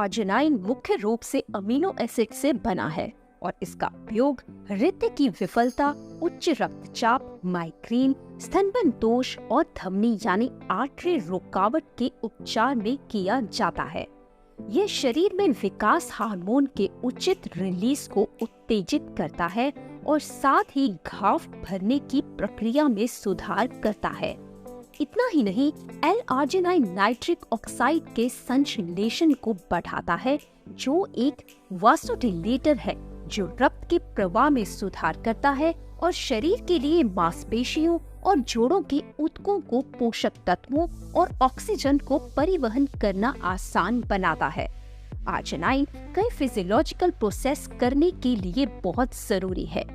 L-आर्जिनाइन मुख्य रूप से अमीनो एसिड से बना है और इसका उपयोग हृदय की विफलता, उच्च रक्तचाप, माइग्रेन, स्तनबन दोष और धमनी यानी आर्टरी रुकावट के उपचार में किया जाता है। यह शरीर में विकास हार्मोन के उचित रिलीज को उत्तेजित करता है और साथ ही घाव भरने की प्रक्रिया में सुधार करता है। इतना ही नहीं, L-आर्जिनाइन नाइट्रिक ऑक्साइड के संश्लेषण को बढ़ाता है, जो एक वासोडिलेटर है जो रक्त के प्रवाह में सुधार करता है और शरीर के लिए मांसपेशियों और जोड़ों के ऊतकों को पोषक तत्वों और ऑक्सीजन को परिवहन करना आसान बनाता है। आर्जिनाइन कई फिजियोलॉजिकल प्रोसेस करने के लिए बहुत जरूरी है।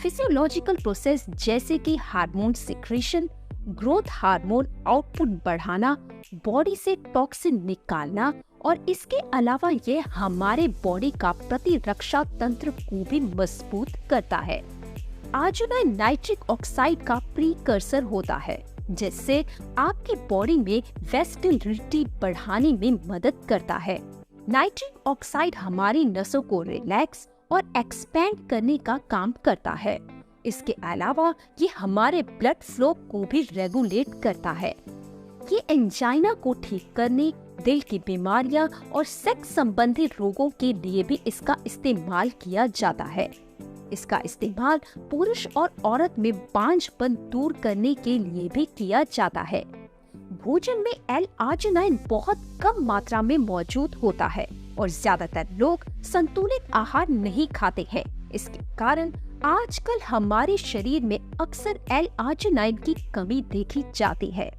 फिजियोलॉजिकल प्रोसेस जैसे कि hormone secretion, growth hormone output बढ़ाना, बॉडी से टॉक्सिन निकालना और इसके अलावा ये हमारे बॉडी का प्रतिरक्षा तंत्र को भी मजबूत करता है। आर्जिनाइन नाइट्रिक ऑक्साइड का प्रीकर्सर होता है, जिससे आपकी बॉडी में वेस्टिलिटी बढ़ाने में मदद करता है। नाइट्रिक ऑक्साइड हमारी नसों को रिलैक्स और एक्सपैंड करने का काम करता है। इसके अलावा ये हमारे ब्लड फ्लो को भी रेगुलेट करता है। ये एंजाइना को ठीक करने, दिल की बीमारियां और सेक्स संबंधी रोगों के लिए भी इसका इस्तेमाल किया जाता है। इसका इस्तेमाल पुरुष और औरत में बांझपन दूर करने के लिए भी किया जाता है। भोजन में L-आर्जिनाइन बहुत कम मात्रा में मौजूद होता है और ज्यादातर लोग संतुलित आहार नहीं खाते हैं। इसके कारण आजकल हमारे शरीर में अक्सर L-आर्जिनाइन की कमी देखी जाती है।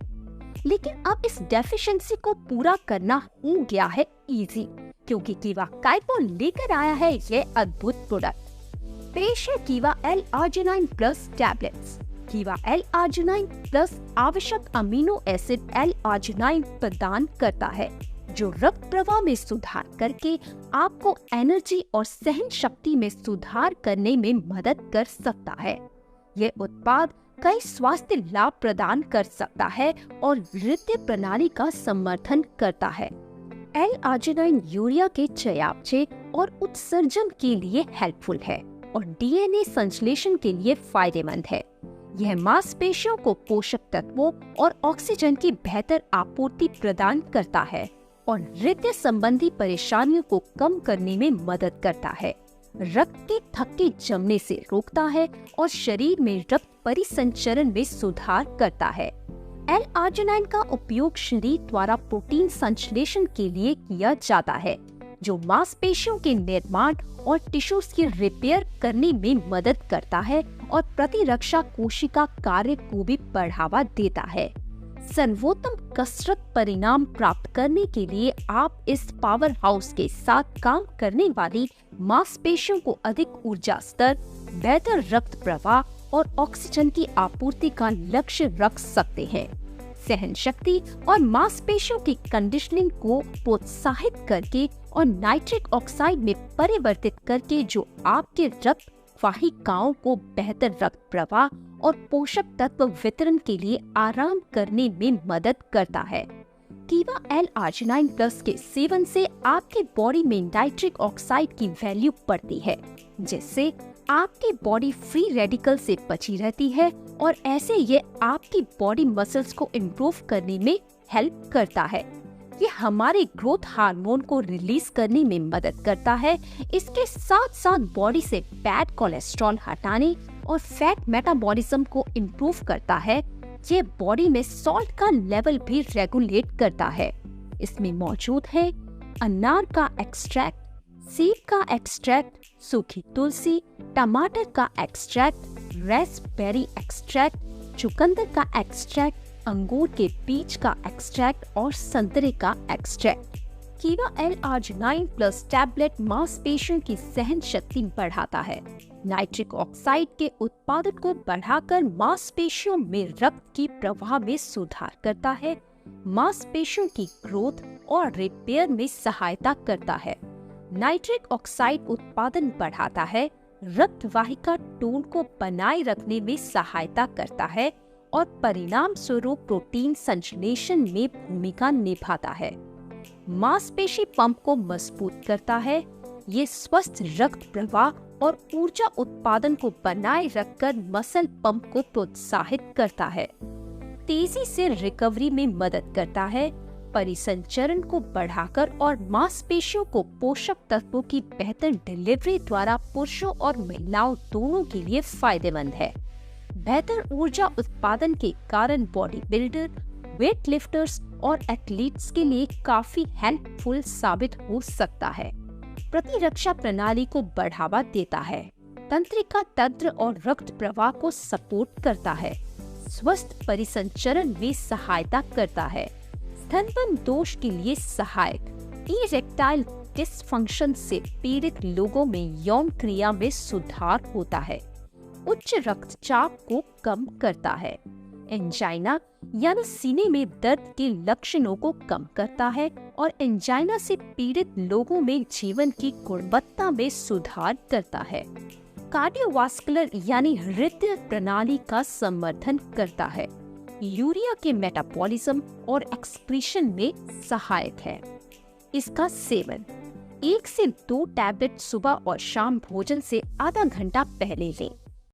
लेकिन अब इस डेफिशिएंसी को पूरा करना हो गया है इजी, क्योंकि कीवा काइपो लेकर आया है ये अद्भुत प्रोडक्ट। पेश है कीवा L-आर्जिनाइन प्लस टैबलेट्स। कीवा L-आर्जिनाइन प्लस आवश्यक अमीनो एसिड L-आर्जिनाइन प्रदान करता है, जो रक्त प्रवाह में सुधार करके आपको एनर्जी और सहन शक्ति में सुधार करने में मदद कर सकता है। ये उत्पाद कई स्वास्थ्य लाभ प्रदान कर सकता है और हृदय प्रणाली का समर्थन करता है। L-आर्जिनाइन यूरिया के चयापचय और उत्सर्जन के लिए हेल्पफुल है और DNA संश्लेषण के लिए फायदेमंद है। यह मांसपेशियों को पोषक तत्वों और ऑक्सीजन की बेहतर आपूर्ति प्रदान करता है और हृदय संबंधी परेशानियों को कम करने में मदद करता है। रक्त के थक्के जमने से रोकता है और शरीर में रक्त परिसंचरण में सुधार करता है। L-आर्जिनाइन का उपयोग शरीर द्वारा प्रोटीन संश्लेषण के लिए किया जाता है, जो मांसपेशियों के निर्माण और टिश्यूज की रिपेयर करने में मदद करता है और प्रतिरक्षा कोशिका कार्य को भी बढ़ावा देता है। सर्वोत्तम कसरत परिणाम प्राप्त करने के लिए आप इस पावर हाउस के साथ काम करने वाली मांसपेशियों को अधिक ऊर्जा स्तर, बेहतर रक्त प्रवाह और ऑक्सीजन की आपूर्ति का लक्ष्य रख सकते हैं। सहन शक्ति और मांसपेशियों की कंडीशनिंग को प्रोत्साहित करके और नाइट्रिक ऑक्साइड में परिवर्तित करके, जो आपके रक्त वाहिकाओं को बेहतर रक्त प्रवाह और पोषक तत्व वितरण के लिए आराम करने में मदद करता है। कीवा L-आर्जिनाइन प्लस के सेवन से आपके बॉडी में नाइट्रिक ऑक्साइड की वैल्यू बढ़ती है, जिससे आपकी बॉडी फ्री रेडिकल से बची रहती है और ऐसे ये आपकी बॉडी मसल्स को इम्प्रूव करने में हेल्प करता है। ये हमारे ग्रोथ हार्मोन को रिलीज करने में मदद करता है। इसके साथ साथ बॉडी से बैड कोलेस्ट्रॉल हटाने और फैट मेटाबॉलिज्म को इम्प्रूव करता है। ये बॉडी में सॉल्ट का लेवल भी रेगुलेट करता है। इसमें मौजूद है अनार का एक्सट्रैक्ट, सेब का एक्सट्रैक्ट, सूखी तुलसी, टमाटर का एक्सट्रैक्ट, रास्पबेरी एक्सट्रैक्ट, चुकंदर का एक्सट्रैक्ट, अंगूर के बीज का एक्सट्रैक्ट और संतरे का एक्सट्रैक्ट। कीवा L-आर्जिनाइन प्लस टैबलेट मांसपेशियों की सहन शक्ति बढ़ाता है, नाइट्रिक ऑक्साइड के उत्पादन को बढ़ाकर मांसपेशियों में रक्त की प्रवाह में सुधार करता है, मांसपेशियों की ग्रोथ और रिपेयर में सहायता करता है। नाइट्रिक ऑक्साइड उत्पादन बढ़ाता है, रक्त वाहिका टोन को बनाए रखने में सहायता करता है और परिणाम स्वरूप प्रोटीन संश्लेषण में भूमिका निभाता है। मांसपेशी पंप को मजबूत करता है। ये स्वस्थ रक्त प्रवाह और ऊर्जा उत्पादन को बनाए रखकर मसल पंप को प्रोत्साहित करता है। तेजी से रिकवरी में मदद करता है, परिसंचरण को बढ़ाकर और मांसपेशियों को पोषक तत्वों की बेहतर डिलीवरी द्वारा पुरुषों और महिलाओं दोनों के लिए फायदेमंद है। बेहतर ऊर्जा उत्पादन के कारण बॉडी बिल्डर, वेट लिफ्टर्स और एथलीट्स के लिए काफी हेल्पफुल साबित हो सकता है। प्रतिरक्षा प्रणाली को बढ़ावा देता है, तंत्रिका तंत्र और रक्त प्रवाह को सपोर्ट करता है, स्वस्थ परिसंचरण में सहायता करता है, स्तनपान दोष के लिए सहायक, इरेक्टाइल डिसफंक्शन से पीड़ित लोगों में यौन क्रिया में सुधार होता है, उच्च रक्तचाप को कम करता है, एंजाइना यानी सीने में दर्द के लक्षणों को कम करता है और एंजाइना से पीड़ित लोगों में जीवन की गुणवत्ता में सुधार करता है। कार्डियोवास्कुलर यानी हृदय प्रणाली का समर्थन करता है, यूरिया के मेटाबॉलिज्म और एक्सक्रीशन में सहायक है। इसका सेवन 1 से 2 टैबलेट सुबह और शाम भोजन से आधा घंटा पहले लें।